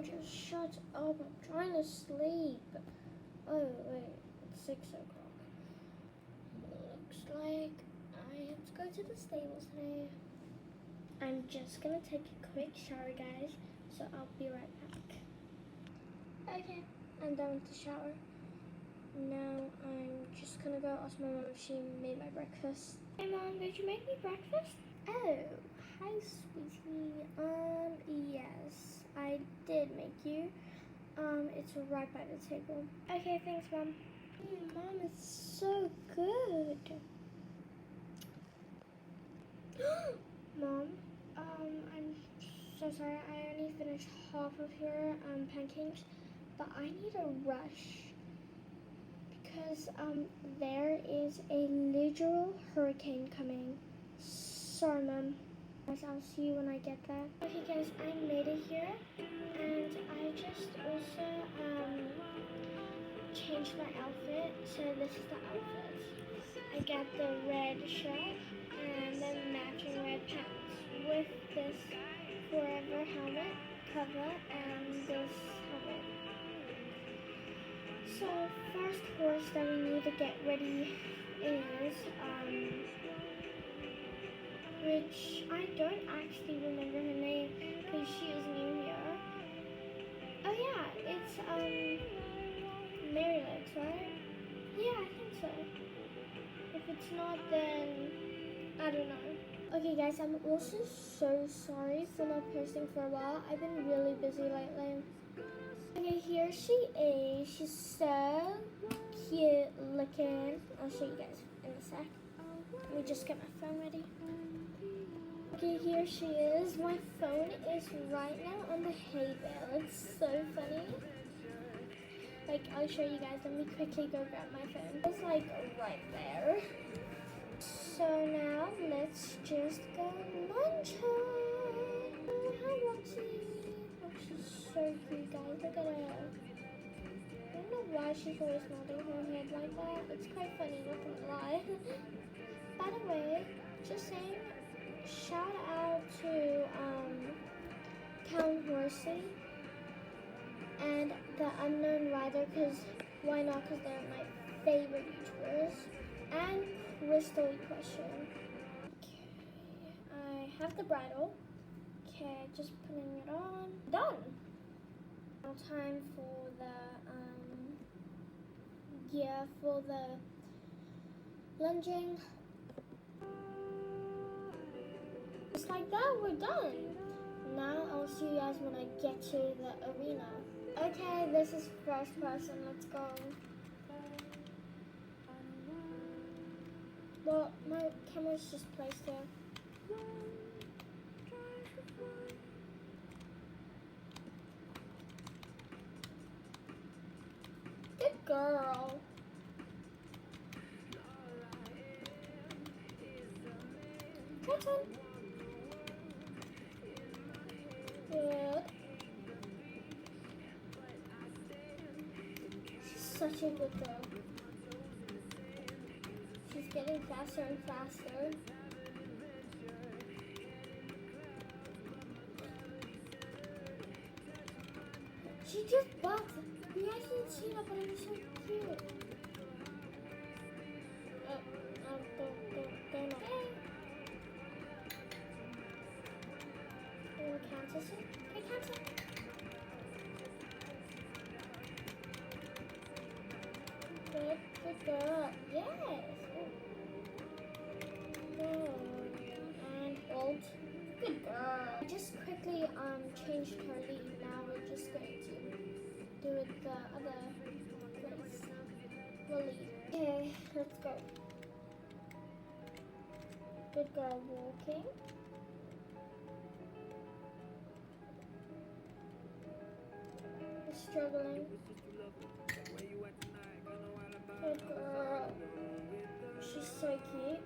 just shut up. I'm trying to sleep. Oh, wait. It's 6 o'clock. Looks like I have to go to the stables today. I'm just gonna take a quick shower, guys. So I'll be right back. Okay, I'm done with the shower. Now I'm just gonna go ask my mom if she made my breakfast. Hey Mom, did you make me breakfast? Oh, hi sweetie. Yes, I did make you. It's right by the table. Okay, thanks Mom. Mom, it's so good. Mom, I'm so sorry. I only finished half of your pancakes, but I need a rush. Because there is a literal hurricane coming. Sorry, Mom. Guys, I'll see you when I get there. Okay, guys, I made it here, and I just also changed my outfit. So this is the outfit. I got the red shirt and the matching red pants with this Forever helmet cover and this helmet. So first horse that we need to get ready is which I don't actually remember her name because she is new here. Oh yeah, it's Marylegs, right? Yeah, I think so. If it's not, then I don't know. Okay guys, I'm also so sorry for not posting for a while. I've been really busy lately. Okay, here she is. She's so cute looking. I'll show you guys in a sec. Let me just get my phone ready. Okay, here she is. My phone is right now on the hay bale. It's so funny. Like, I'll show you guys. Let me quickly go grab my phone. It's like right there. So now let's just go munch her. Oh, hi Roxy. She's so cute, guys. Look at her. I don't know why she's always nodding her head like that. It's quite funny, not gonna lie. By the way, just saying, shout out to Count Horsey and the Unknown Rider, because why not? Because they're my favorite YouTubers. And Crystal Equestrian. Okay, I have the bridle. Okay, just putting it on. Done. Now time for the for the lunging. Just like that, we're done. Now I'll see you guys when I get to the arena. Okay, this is first person. Let's go. Well, my camera's just placed there. Good girl. That's on. Good. She's such a good girl. She's getting faster and faster. She just bucked. You guys didn't see that, but it was so cute. Don't. Hey. Cancel it? Hey, cancel. Good girl. Yes. Good. And ult. Good girl. I just quickly changed her lead. Now we're just going to do it the other place. We'll lead. Okay, let's go. Good girl walking. Struggling. Good girl. She's so cute.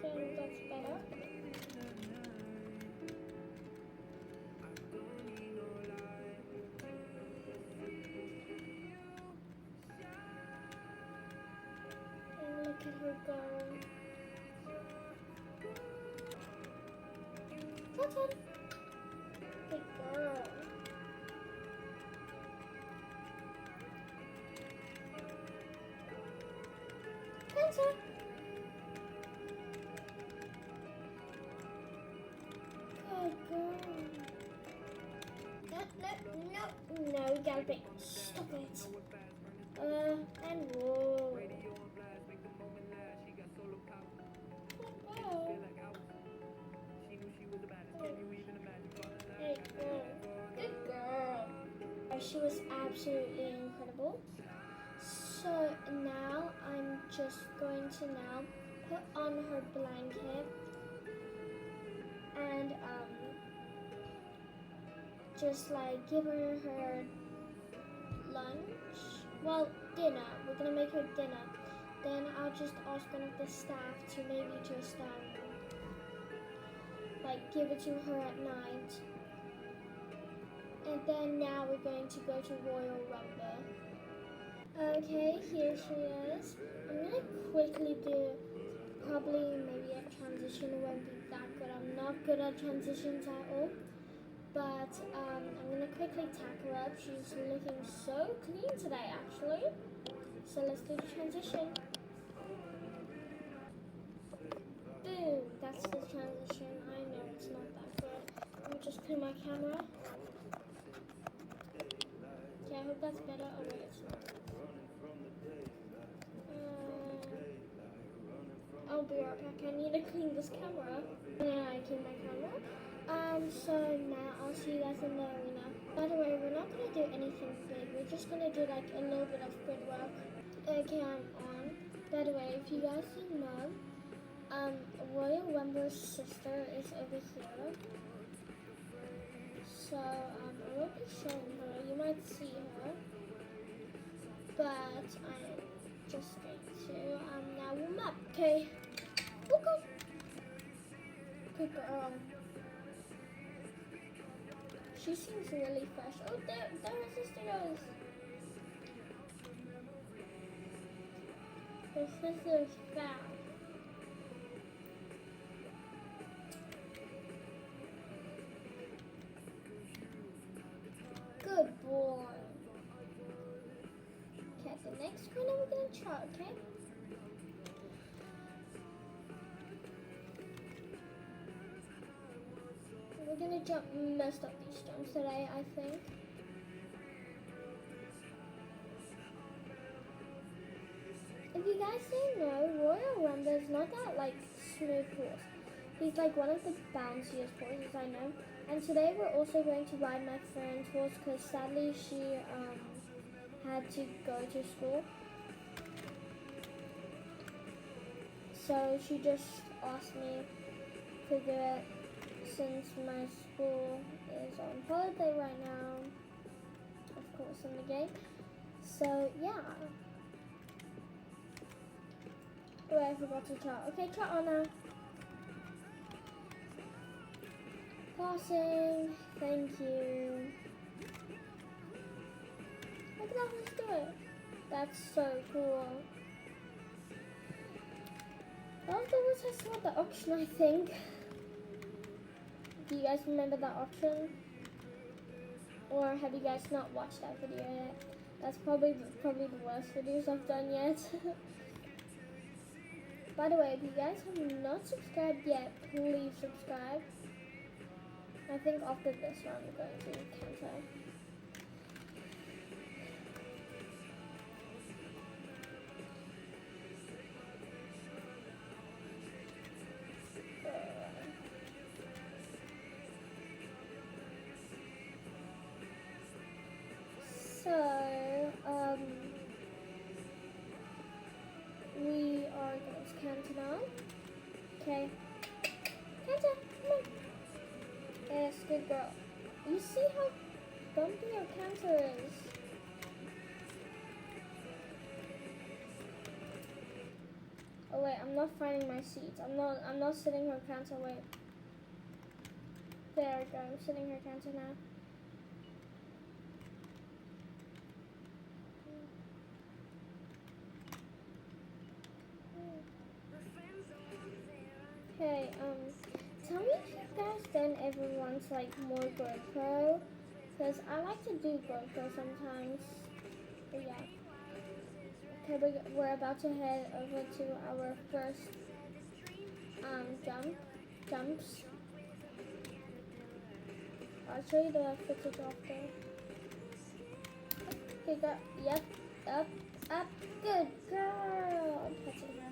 Okay, that's better. And look at her go. Cotton. Good girl. Cancer. Good girl. No, we gotta break. Stop it. And whoa. Hey, girl. Good girl. She was absolutely incredible. So now I'm just going to now put on her blanket and just like give her lunch. Well, dinner. We're gonna make her dinner. Then I'll just ask one of the staff to maybe just like give it to her at night. And then now we're going to go to Royal Rumble. Okay, here she is. I'm gonna quickly do probably maybe a transition. It won't be that good. I'm not good at transitions at all. But I'm gonna quickly tack her up. She's looking so clean today actually. So let's do the transition. Boom, that's the transition. I know it's not that good. Let me just put my camera. Okay, I hope that's better. Oh wait, it's not. I'll be right back. I need to clean this camera. Yeah, I cleaned my camera. So now I'll see you guys in the arena. By the way, we're not gonna do anything big. We're just gonna do like a little bit of grid work. Okay, I'm on. By the way, if you guys didn't know, Royal Rumble's sister is over here. So I won't be showing her. You might see her, but I'm just going to now warm up. Okay. Okay. Good girl. She seems really fresh. Oh, there her sister goes. Her sister's fat. Good boy. Okay, the next one we're gonna try, okay? We're gonna jump most of these jumps today, I think. If you guys didn't know, Royal Rumble is not that like smooth horse. He's like one of the bounciest horses I know. And today we're also going to ride my friend's horse because sadly she had to go to school. So she just asked me to do it since my school is on holiday right now, of course in the game. So yeah. Oh, I forgot to trot. Okay, trot on now. Passing. Thank you. Look at that horse do it. That's so cool. Afterwards I saw the auction, I think. Do you guys remember that auction? Or have you guys not watched that video yet? That's probably the worst videos I've done yet. By the way, if you guys have not subscribed yet, please subscribe. I think after this one I'm going to cancel. So, we are going to Canton now. Okay. Canton, come on. Yes, good girl. You see how bumpy your Cancer is? Oh wait, I'm not finding my seats. I'm not sitting her Cancer, wait. There we go, I'm sitting her Cancer now. Okay, tell me if you guys then everyone's like more GoPro, because I like to do GoPro sometimes. But yeah. Okay, we're about to head over to our first jumps. I'll show you the footage after. Okay, go. Yep. Up. Good girl. I'm touching her.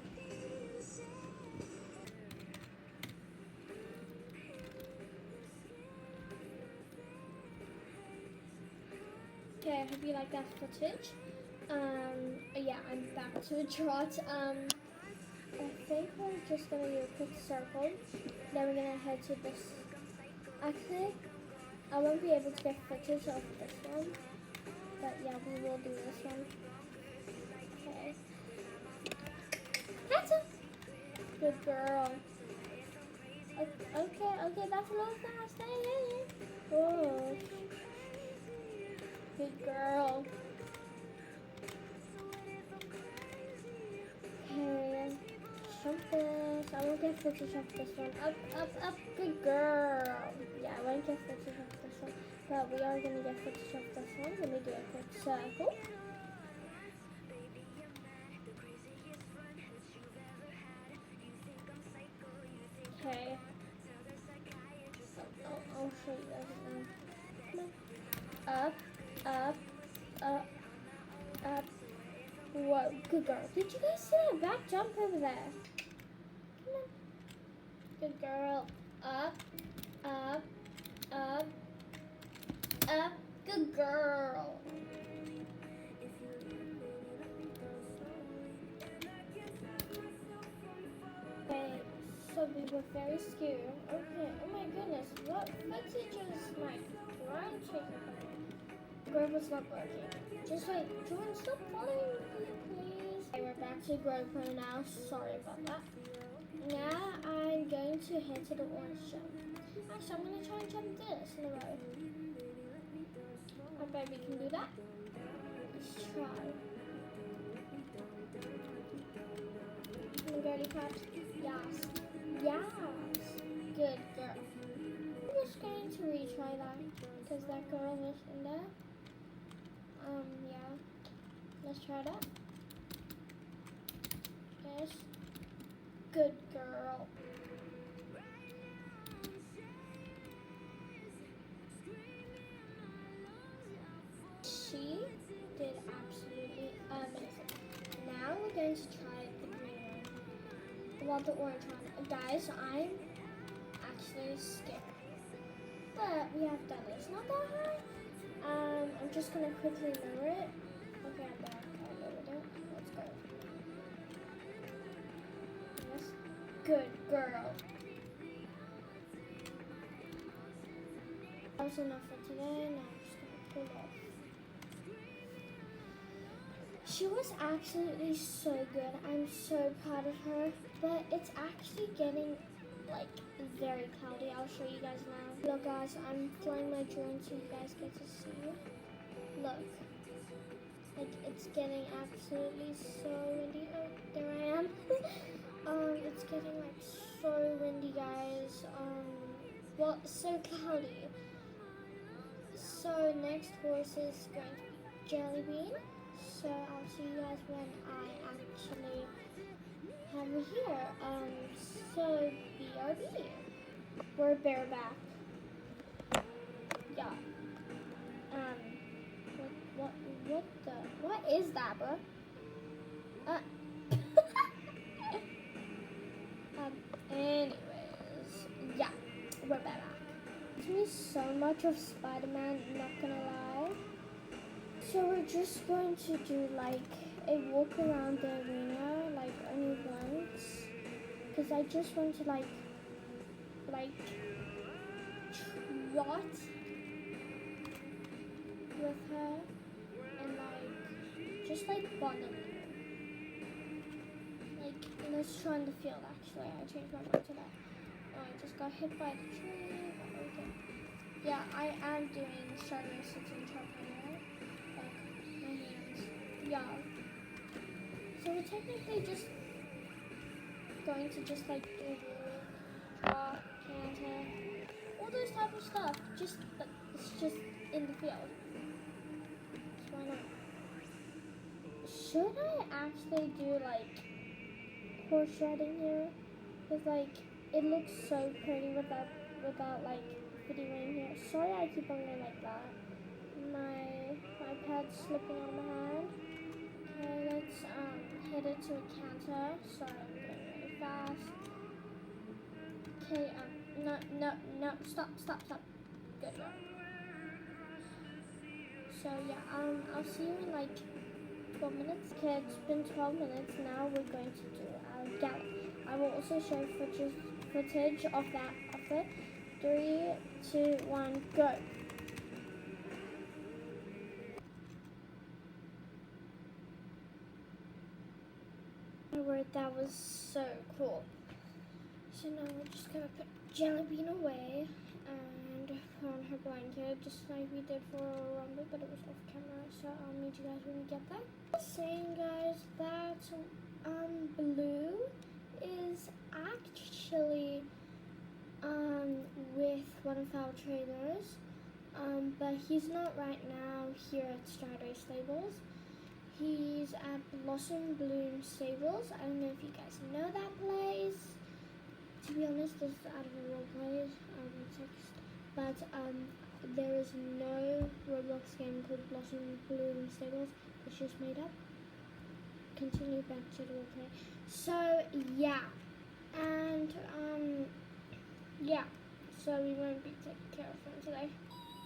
Okay, I hope you like that footage. Yeah, I'm back to a trot. I think we're just gonna do a quick circle. Then we're gonna head to this. Actually, I won't be able to get footage of this one. But yeah, we will do this one. Okay. That's it. Good girl. Okay, that's a little fast. Hey. Oh. Good girl. Okay. Jump this. I won't get footage of this one. Up. Good girl. Yeah, I won't get footage of this one. But we are going to get footage of this one. Let me do a quick circle. Okay. I'll show you guys now. Come on. Up. Whoa, good girl. Did you guys see that back jump over there? Come on. Good girl. Up. Good girl. Okay, so we were very scared. Okay, oh my goodness, what footage is my grind taking? GoPro's not working. Just wait, Jordan, stop following me, please. Okay, we're back to GoPro now. Sorry about that. Now I'm going to head to the orange jump. Actually, I'm going to try and jump this in a row. I bet we can do that. Let's try. Come on, girly pop. Yes. Good girl. I'm just going to retry that because that girl was in there. Yeah. Let's try that. Yes. Good girl. She did absolutely amazing. Now we're going to try the green one. Well, the orange one. Guys, I'm actually scared. But we have done it. It's not that hard. I'm just gonna quickly lower it. Okay, I'm back. I lowered it. Let's go. Yes. Good girl. That was enough for today. Now I'm just gonna pull off. She was absolutely so good. I'm so proud of her. But it's actually getting like very cloudy. I'll show you guys now. Look guys, I'm flying my drone so you guys get to see it. Look. Like it's getting absolutely so windy. Oh, there I am. It's getting like so windy guys. Well, so cloudy. So next horse is going to be Jelly Bean. So I'll see you guys when I actually have her here. So BRB. We're bareback. Yeah. What is that, bro? Anyways, yeah, we're bareback. It me so much of Spider-Man, not gonna lie. So we're just going to do like a walk around the arena, like only once, because I just want to like trot with her and like just like bond with her. Like let's try on the field. Actually, I changed my mind to that. Oh, I just got hit by the tree. Okay. Yeah, I am doing starting sitting chop right? Like my hands. Yeah. So we're technically just going to just like do drop, canter. all those type of stuff. Just like it's just in the field. So why not? Should I actually do like horseradish here? Cause like it looks so pretty without like videoing here. Sorry, I keep on going like that. My pad's slipping on my hand. Okay, let's head it to a canter. Sorry, I'm going really fast. Okay, no, stop. Good job. So yeah, I'll see you in like 12 minutes. Okay, it's been 12 minutes. Now we're going to do our gallop. I will also show footage of that outfit. 3, 2, 1, go. My word, that was so cool. So now we're just gonna put Jellybean away and put on her blanket, just like we did for Rumble, but it was off camera, so I'll meet you guys when we get there. I was saying, guys, that Blue is actually with one of our trainers, but he's not right now here at Stradway Stables. He's at Blossom Bloom Stables. I don't know if you guys know that place. To be honest, this is out of a roleplay text, but there is no Roblox game called Blossom Bloom Stables. It's just made up. Continue back to the roleplay. So yeah, and yeah, so we won't be taking care of him today.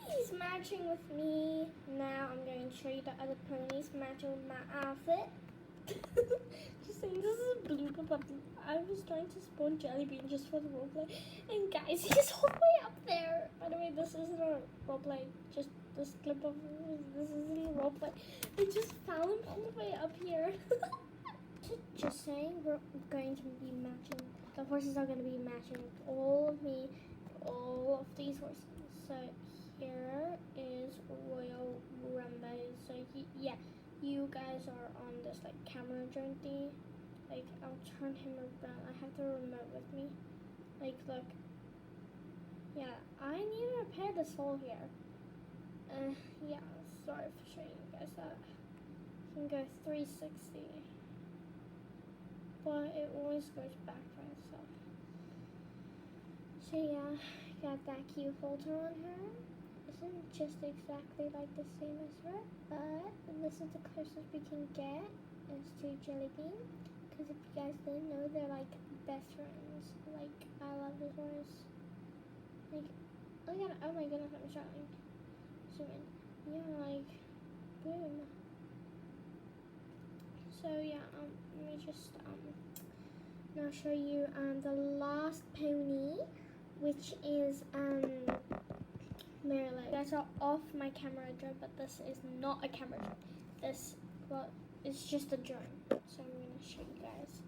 He's matching with me. Now I'm going to show you the other ponies matching with my outfit. Just saying, this is a blooper puppy. I was trying to spawn Jellybean just for the roleplay, and guys, he's all the way up there. By the way, this isn't a roleplay. Just this clip of this isn't a roleplay. I just found him all the way up here. Just saying, we're going to be matching. The horses are going to be matching with all of me, all of these horses. So here is Royal Rumba. So yeah, you guys are on this like camera drone thing. Like I'll turn him around. I have the remote with me. Like look. Yeah, I need to repair this hole here. Yeah, sorry for showing you guys that. You can go 360. But it always goes back by itself. So yeah, got that key holder on her. Isn't just exactly like the same as her, but this is the closest we can get is to Jellybean. Because if you guys didn't know, they're like best friends. Like I love this horse. Like look at it. Oh my goodness, I'm shouting. Zoom in. Yeah, like boom. So yeah, let me just now show you the last pony, which is Maryland. You guys are off my camera drone, but this is not a camera drone. This, well, it's just a drone. So I'm gonna show you guys.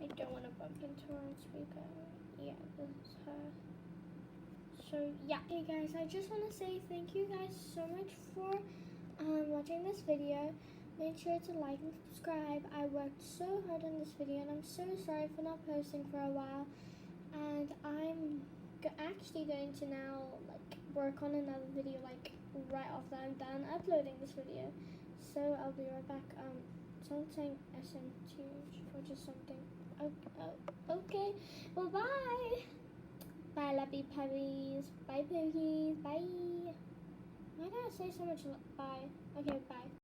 I don't want to bump into her on speaker. Yeah, this is her. So yeah, hey guys, I just want to say thank you guys so much for watching this video. Make sure to like and subscribe. I worked so hard on this video and I'm so sorry for not posting for a while, and I'm actually going to now like work on another video like right after I'm done uploading this video. So I'll be right back. Something SM2 or just something. Okay, well bye. Bye, lovely puppies. Bye, pookies. Bye. Why did I say so much bye? Okay, bye.